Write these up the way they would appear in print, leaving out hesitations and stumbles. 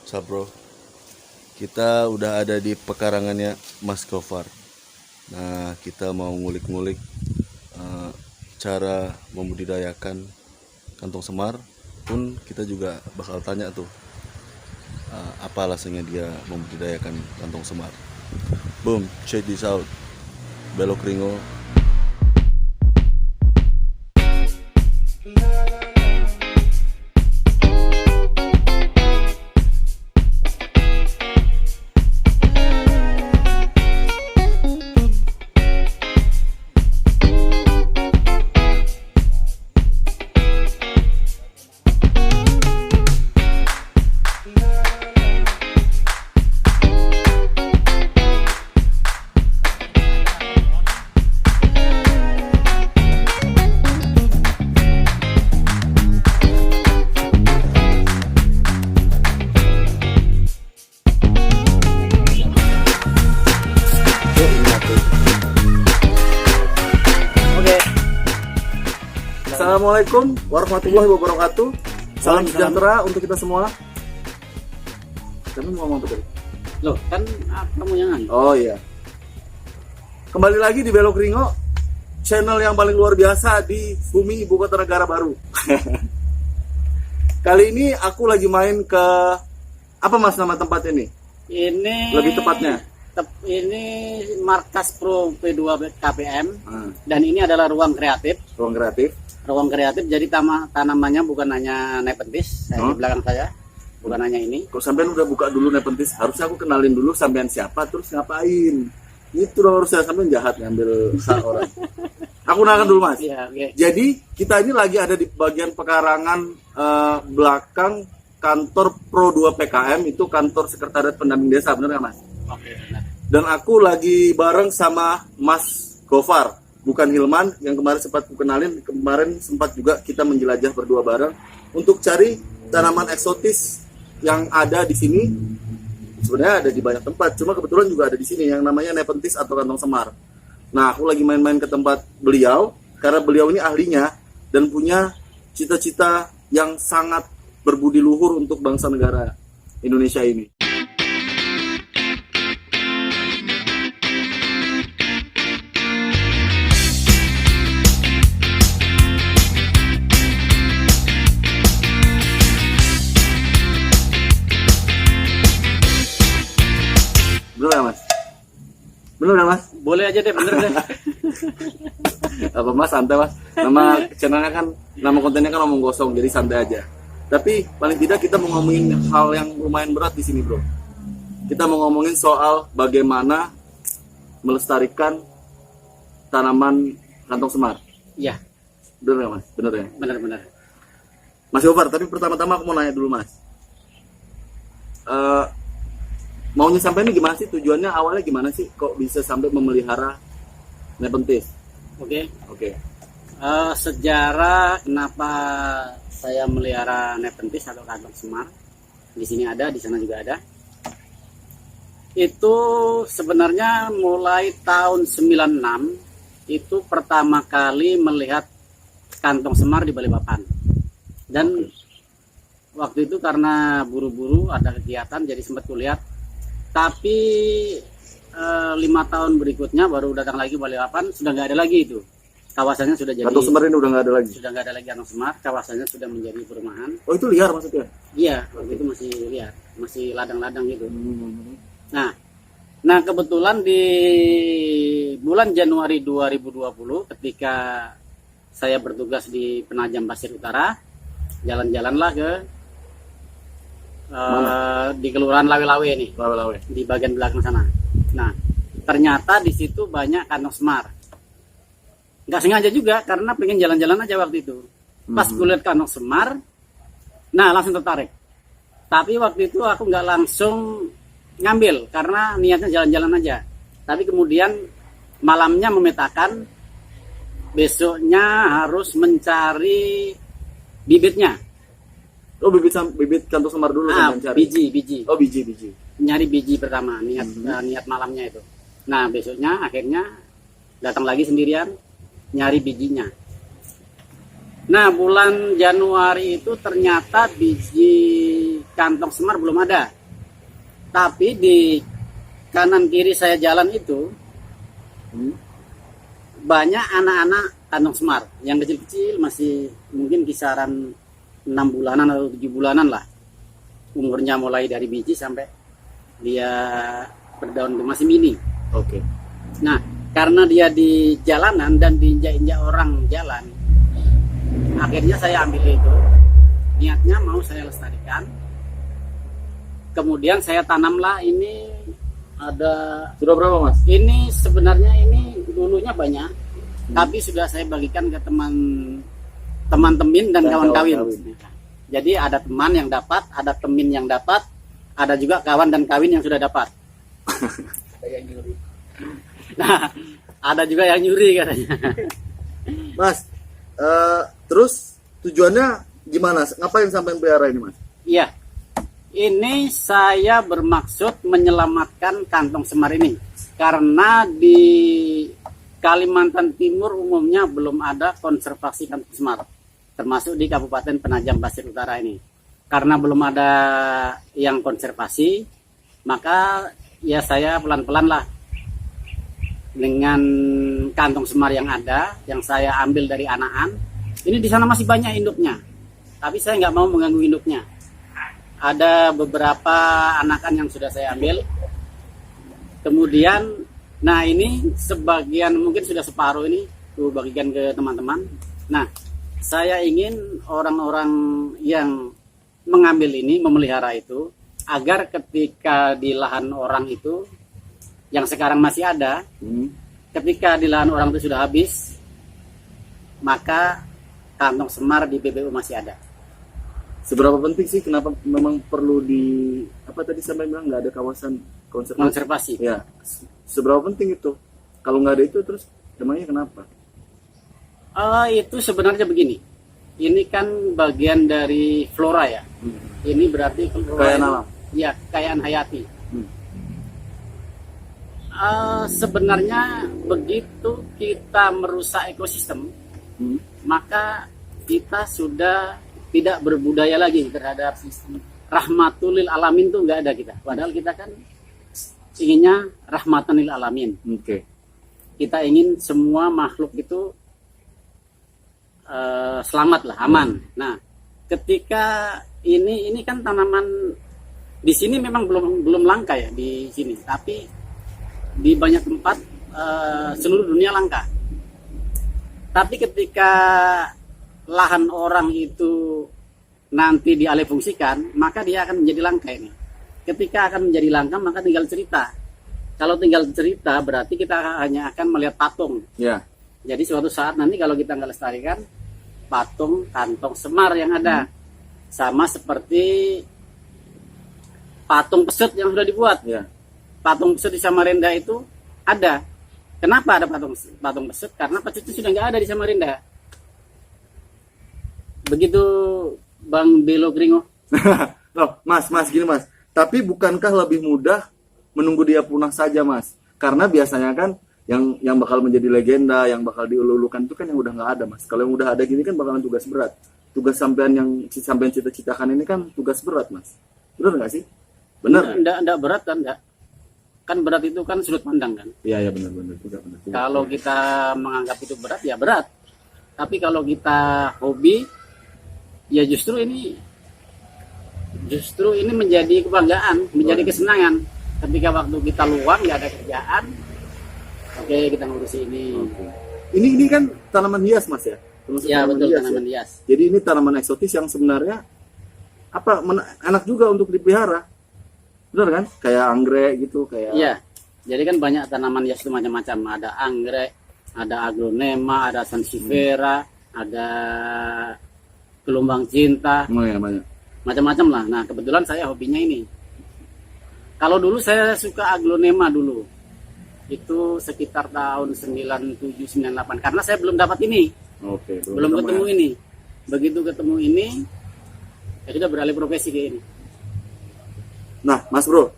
Sabro, kita udah ada di pekarangannya Mas Gofar. Nah, kita mau ngulik-ngulik cara membudidayakan kantong semar. Pun kita juga bakal tanya tuh apa alasannya dia membudidayakan kantong semar. Boom, check this out. Belok Ringo. Assalamualaikum warahmatullahi wabarakatuh. Salam sejahtera untuk kita semua. Kamu ngomong apa tadi? Loh, kan kamu yang ngomong. Oh iya. Kembali lagi di Belok Ringo, channel yang paling luar biasa di bumi ibu kota negara baru. Kali ini aku lagi main ke apa Mas nama tempat ini? Ini Lebih tepatnya. Ini markas Pro P2 KPM dan ini adalah ruang kreatif. Ruang kreatif. Ruang kreatif, jadi tanamannya bukan hanya Nepenthes di belakang saya, bukan hanya ini. Kok sampean udah buka dulu Nepenthes? Harusnya aku kenalin dulu sampean siapa, terus ngapain? Itu dong harusnya, sampean jahat ngambil hak orang. Aku kenalkan dulu Mas. Iya, okay. Jadi kita ini lagi ada di bagian pekarangan belakang kantor Pro 2 PKM, itu kantor sekretariat pendamping desa, benar nggak Mas? Oke, benar. Dan aku lagi bareng sama Mas Gofar. Bukan Hilman yang kemarin sempat aku kenalin. Kemarin sempat juga kita menjelajah berdua bareng untuk cari tanaman eksotis yang ada di sini. Sebenarnya ada di banyak tempat, cuma kebetulan juga ada di sini yang namanya Nepenthes atau kantong semar. Nah, aku lagi main-main ke tempat beliau karena beliau ini ahlinya dan punya cita-cita yang sangat berbudi luhur untuk bangsa negara Indonesia ini. Bener ya Mas? Bener ya Mas? Boleh aja deh, bener deh. Apa Mas, santai Mas. Nama channelnya kan, nama kontennya kan omong kosong, jadi santai aja. Tapi paling tidak kita mau ngomongin hal yang lumayan berat di sini bro. Kita mau ngomongin soal bagaimana melestarikan tanaman kantong semar. Iya, Bener ya Mas? Bener ya? benar-benar. Mas Gofar, tapi pertama-tama aku mau nanya dulu Mas. Maunya sampai ini gimana sih? Tujuannya awalnya gimana sih? Kok bisa sampai memelihara Nepenthes? Oke. Oke. Sejarah kenapa saya melihara Nepenthes atau kantong semar, di sini ada, di sana juga ada. Itu sebenarnya mulai tahun 96 itu pertama kali melihat kantong semar di Balikpapan. Dan waktu itu karena buru-buru ada kegiatan jadi sempat kulihat. Tapi 5 tahun berikutnya baru datang lagi Balikpapan, sudah nggak ada lagi itu. Kawasannya sudah jadi. Kantong semar ini udah nggak ada lagi. Sudah nggak ada lagi kantong semar, kawasannya sudah menjadi perumahan. Oh itu liar maksudnya? Iya, waktu itu masih lihat, masih ladang-ladang gitu. Nah kebetulan di bulan Januari 2020 ketika saya bertugas di Penajam Pasir Utara, jalan-jalanlah ke di Kelurahan Lawe-Lawe nih, Lawe-lawe. di bagian belakang sana. Nah ternyata di situ banyak kantong semar. Nggak sengaja juga karena pengen jalan-jalan aja waktu itu. Pas gue lihat kantong semar, nah langsung tertarik. Tapi waktu itu aku nggak langsung ngambil karena niatnya jalan-jalan aja. Tapi kemudian malamnya memetakan, besoknya harus mencari bibitnya. Oh bibit kantong semar dulu kan cari. Biji. Oh biji. Nyari biji pertama, niat malamnya itu. Nah besoknya akhirnya datang lagi sendirian nyari bijinya. Nah bulan Januari itu ternyata biji kantong semar belum ada. Tapi di kanan kiri saya jalan itu banyak anak-anak kantong semar yang kecil-kecil, masih mungkin kisaran 6 bulanan atau 7 bulanan lah umurnya, mulai dari biji sampai dia berdaun, masih mini. Oke. Nah, karena dia di jalanan dan diinjak-injak orang jalan, akhirnya saya ambil itu. Niatnya mau saya lestarikan. Kemudian saya tanamlah ini, ada Sudah berapa Mas? ini sebenarnya ini dulunya banyak, tapi sudah saya bagikan ke teman-temin dan Dan kawan-kawin. kawan-kawin. Jadi ada teman yang dapat, ada temin yang dapat, ada juga kawan dan kawin yang sudah dapat. Nah, ada juga yang nyuri katanya. Mas, terus tujuannya gimana? Ngapain sampai pelihara ini Mas? Iya, ini saya bermaksud menyelamatkan kantong semar ini, karena di Kalimantan Timur umumnya belum ada konservasi kantong semar, termasuk di Kabupaten Penajam Pasir Utara ini. Karena belum ada yang konservasi, maka ya saya pelan-pelan lah dengan kantong semar yang ada, yang saya ambil dari anakan. Ini di sana masih banyak induknya, tapi saya nggak mau mengganggu induknya. Ada beberapa anakan yang sudah saya ambil. Kemudian, nah ini sebagian mungkin sudah separuh ini, tuh bagikan ke teman-teman. Nah, saya ingin orang-orang yang mengambil ini, memelihara itu, agar ketika di lahan orang itu, yang sekarang masih ada, ketika di lahan orang itu sudah habis, maka kantong semar di PBU masih ada. Seberapa penting sih, kenapa memang perlu di apa tadi sampai bilang nggak ada kawasan Konservasi. Ya, seberapa penting itu? Kalau nggak ada itu terus emangnya kenapa? Itu sebenarnya begini. Ini kan bagian dari flora ya. Ini berarti Kekayaan alam. Ya, kekayaan hayati. Hmm. Sebenarnya begitu kita merusak ekosistem, maka kita sudah tidak berbudaya lagi terhadap sistem rahmatul lil alamin, tuh nggak ada kita. Padahal kita kan inginnya rahmatan lil alamin. Oke. Kita ingin semua makhluk itu selamat lah, aman. Nah, ketika ini kan tanaman di sini memang belum langka ya di sini, tapi di banyak tempat seluruh dunia langka. Tapi ketika lahan orang itu nanti dialihfungsikan, maka dia akan menjadi langka ini. Ketika akan menjadi langka, maka tinggal cerita. Kalau tinggal cerita, berarti kita hanya akan melihat patung. Ya. Jadi suatu saat nanti kalau kita nggak lestarikan, patung kantong semar yang ada, sama seperti patung pesut yang sudah dibuat. Ya. Patung pesut di Samarinda itu ada. Kenapa ada patung pesut? Karena pesut itu sudah nggak ada di Samarinda. Begitu Bang Belo Gringo. Loh, Mas, gini Mas. Tapi bukankah lebih mudah menunggu dia punah saja, Mas? Karena biasanya kan yang bakal menjadi legenda, yang bakal diulu-ulukan itu kan yang udah nggak ada, Mas. Kalau yang udah ada gini kan bakalan tugas berat. Tugas sampean yang sampean cita-citakan ini kan tugas berat, Mas. Benar nggak sih? Benar. Enggak berat kan, enggak. Kan berat itu kan sudut pandang kan. Iya, benar. Kalau kita menganggap itu berat, ya berat. Tapi kalau kita hobi, ya justru ini menjadi kebanggaan, menjadi kesenangan. Ketika waktu kita luang, nggak ada kerjaan, oke, kita ngurusi ini. Ini kan tanaman hias, Mas ya? Termasuk Ya betul, hias, tanaman ya? hias. Jadi ini tanaman eksotis yang sebenarnya enak juga untuk dipelihara. Benar kan? Kayak anggrek gitu, kayak. Iya. Jadi kan banyak tanaman hias itu macam-macam. Ada anggrek, ada aglonema, ada sansevieria, ada gelombang cinta. Oh ya, banyak. Macam-macam lah. Nah, kebetulan saya hobinya ini. Kalau dulu saya suka aglonema dulu. Itu sekitar tahun 97-98. Karena saya belum dapat ini. Oke. Belum ketemu ini. Begitu ketemu ini, saya sudah beralih profesi ke ini. Nah, Mas Bro,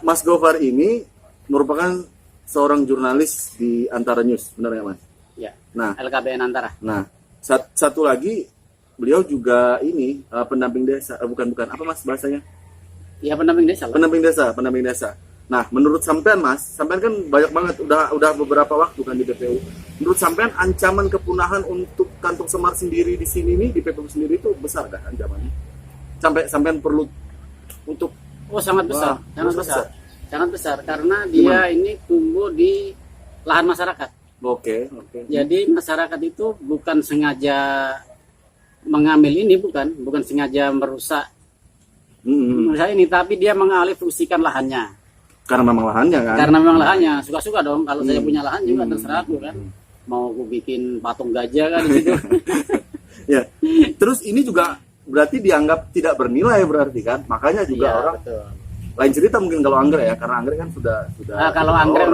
Mas Gofar ini merupakan seorang jurnalis di Antara News, benar ya, Mas? Ya. Nah, LKBN Antara. nah, satu lagi beliau juga ini pendamping desa, bukan apa Mas bahasanya? Ya pendamping desa lah. Pendamping desa. Nah, menurut sampean Mas, sampean kan banyak banget udah beberapa waktu kan di PPU. Menurut sampean ancaman kepunahan untuk kantong semar sendiri di sini nih di PPU sendiri itu besar gak ancamannya? Sampai sampean perlu untuk Sangat besar, wah, sangat besar karena dia ini tumbuh di lahan masyarakat. Oke. Jadi masyarakat itu bukan sengaja mengambil ini, bukan sengaja merusak ini, tapi dia mengalih fungsikan lahannya. Karena memang lahannya kan? Karena memang lahannya, suka-suka dong. Kalau saya punya lahan juga terserah aku kan. Mau aku bikin patung gajah kan di situ. Ya. Terus ini juga berarti dianggap tidak bernilai berarti kan? Makanya juga Iya, orang betul. lain cerita mungkin kalau anggrek ya, karena anggrek kan sudah Nah, kalau anggrek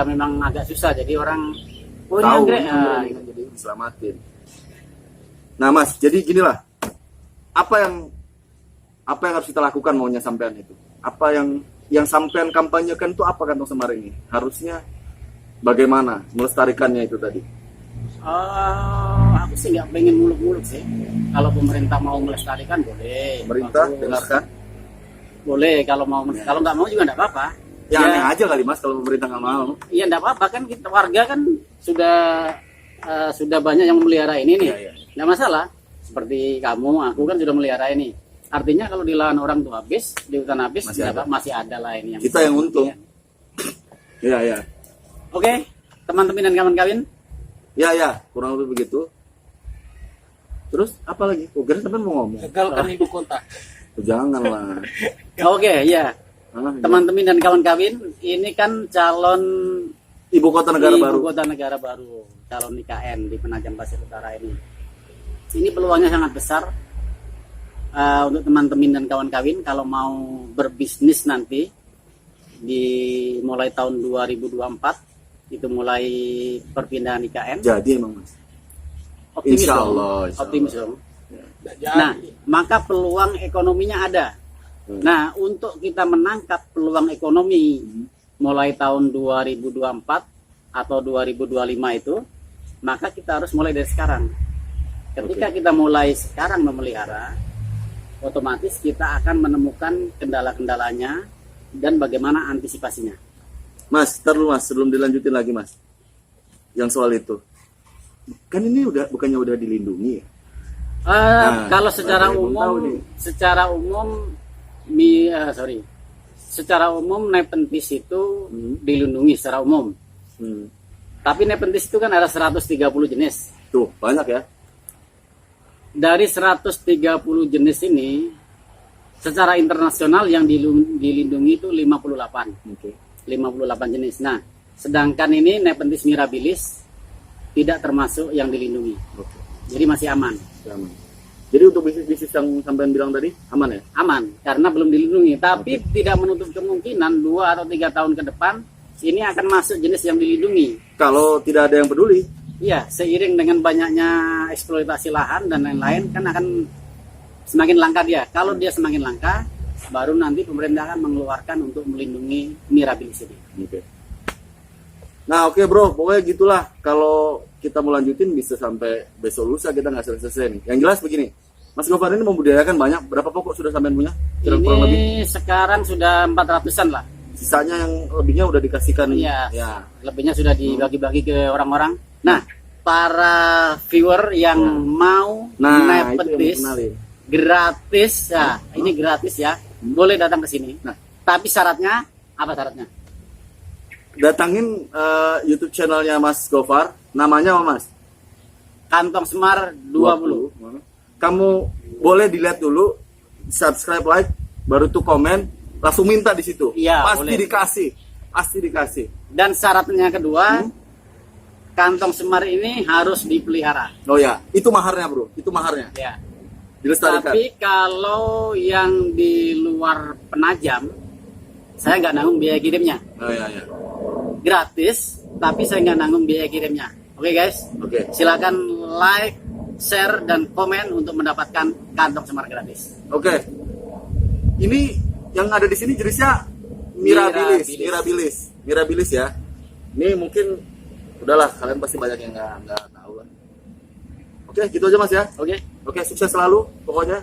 memang agak susah, jadi orang ini tahu anggrek jadi diselamatin. Nah Mas, jadi ginilah, apa yang harus kita lakukan maunya sampean itu? Apa yang sampean kampanyekan itu apa kantong semar ini? Harusnya bagaimana melestarikannya itu tadi? Aku sih nggak pengen muluk-muluk sih. Kalau pemerintah mau melestarikan boleh. Pemerintah Bagus. dengarkan. Boleh kalau mau, kalau nggak mau juga nggak apa-apa. Ya aneh aja kali Mas kalau pemerintah nggak mau. Iya nggak apa-apa kan, kita warga kan sudah banyak yang memelihara ini nih. Iya. Nggak masalah. Seperti kamu, aku kan sudah memelihara ini. Artinya kalau di lahan orang tuh habis, di hutan habis, masih ada lah ini yang kita yang untung. Iya. Oke, teman-teman dan kawan-kawan. Ya, kurang lebih begitu. Terus apa lagi? Kira sampean mau ngomong? Gagalkan ibu kota. Janganlah. Oke, ya. Teman-teman dan kawan-kawan, ini kan calon ibu kota negara baru, calon IKN di Penajam Pasir Utara ini. Ini peluangnya sangat besar untuk teman-teman dan kawan-kawan kalau mau berbisnis nanti mulai tahun 2024 itu mulai perpindahan IKN. Jadi emang Mas. Optimis Insya dong. Allah. Optimis dong. Nah, maka peluang ekonominya ada. Nah, untuk kita menangkap peluang ekonomi mulai tahun 2024 atau 2025 itu, maka kita harus mulai dari sekarang. Ketika kita mulai sekarang memelihara, otomatis kita akan menemukan kendala-kendalanya dan bagaimana antisipasinya. Mas, terlalu Mas, sebelum dilanjutin lagi Mas. Yang soal itu. Kan ini bukannya udah dilindungi ya? Kalau secara umum Nepenthes itu dilindungi secara umum. Tapi Nepenthes itu kan ada 130 jenis. Tuh, banyak ya. Dari 130 jenis ini secara internasional yang dilindungi itu 58. Oke. 58 jenis. Nah, sedangkan ini Nepenthes mirabilis tidak termasuk yang dilindungi. Oke. Jadi masih aman. Aman. Jadi untuk bisnis yang sampean bilang tadi aman ya? Aman karena belum dilindungi, tapi tidak menutup kemungkinan 2 atau 3 tahun ke depan ini akan masuk jenis yang dilindungi. Kalau tidak ada yang peduli. Iya, seiring dengan banyaknya eksploitasi lahan dan lain-lain kan akan semakin langka dia. Kalau dia semakin langka, baru nanti pemerintah akan mengeluarkan untuk melindungi mirabilis ini. Oke. Nah, oke bro, pokoknya gitulah. Kalau kita mau lanjutin bisa sampai besok lusa kita nggak selesai nih. Yang jelas begini, Mas Gofar ini membudidayakan banyak. Berapa pokok sudah sampean punya? Kurang lebih? Ini sekarang sudah 400-an lah. Sisanya yang lebihnya udah dikasihkan. Iya. Ya. Lebihnya sudah dibagi-bagi ke orang-orang. Nah, para viewer yang mau Nepenthes gratis, ya, ini gratis ya, boleh datang ke sini. Nah, tapi syaratnya apa syaratnya? Datangin YouTube channelnya Mas Gofar, namanya apa Mas? Kantong Semar 20. Kamu boleh dilihat dulu, subscribe, like, baru tuh komen, langsung minta di situ. Iya, pasti boleh. pasti dikasih. Dan syaratnya kedua, Kantong Semar ini harus dipelihara. Oh ya, itu maharnya bro, itu maharnya. Ya. Dilestarikan. Tapi kalau yang di luar Penajam, saya nggak nanggung biaya kirimnya. Oh ya. Gratis, tapi saya nggak nanggung biaya kirimnya. Oke guys? Oke. Silakan like, share, dan komen untuk mendapatkan Kantong Semar gratis. Oke. Ini yang ada di sini jenisnya mirabilis ya. Ini mungkin udahlah, kalian pasti banyak yang nggak tahu lah. Oke, gitu aja Mas ya. Oke. Oke, sukses selalu pokoknya.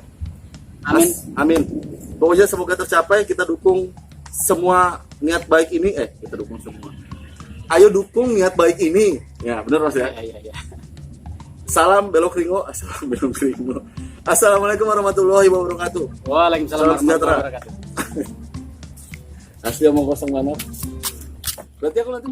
Amin. Mas, amin. Pokoknya semoga tercapai. Kita dukung semua niat baik ini. Kita dukung semua. Ayo dukung niat baik ini. Ya, benar Mas ya. Iya. Salam belok ringo. Assalamualaikum warahmatullahi wabarakatuh. Waalaikumsalam Salam sejahtera. warahmatullahi wabarakatuh. Asli omong kosong banget. Berarti aku nanti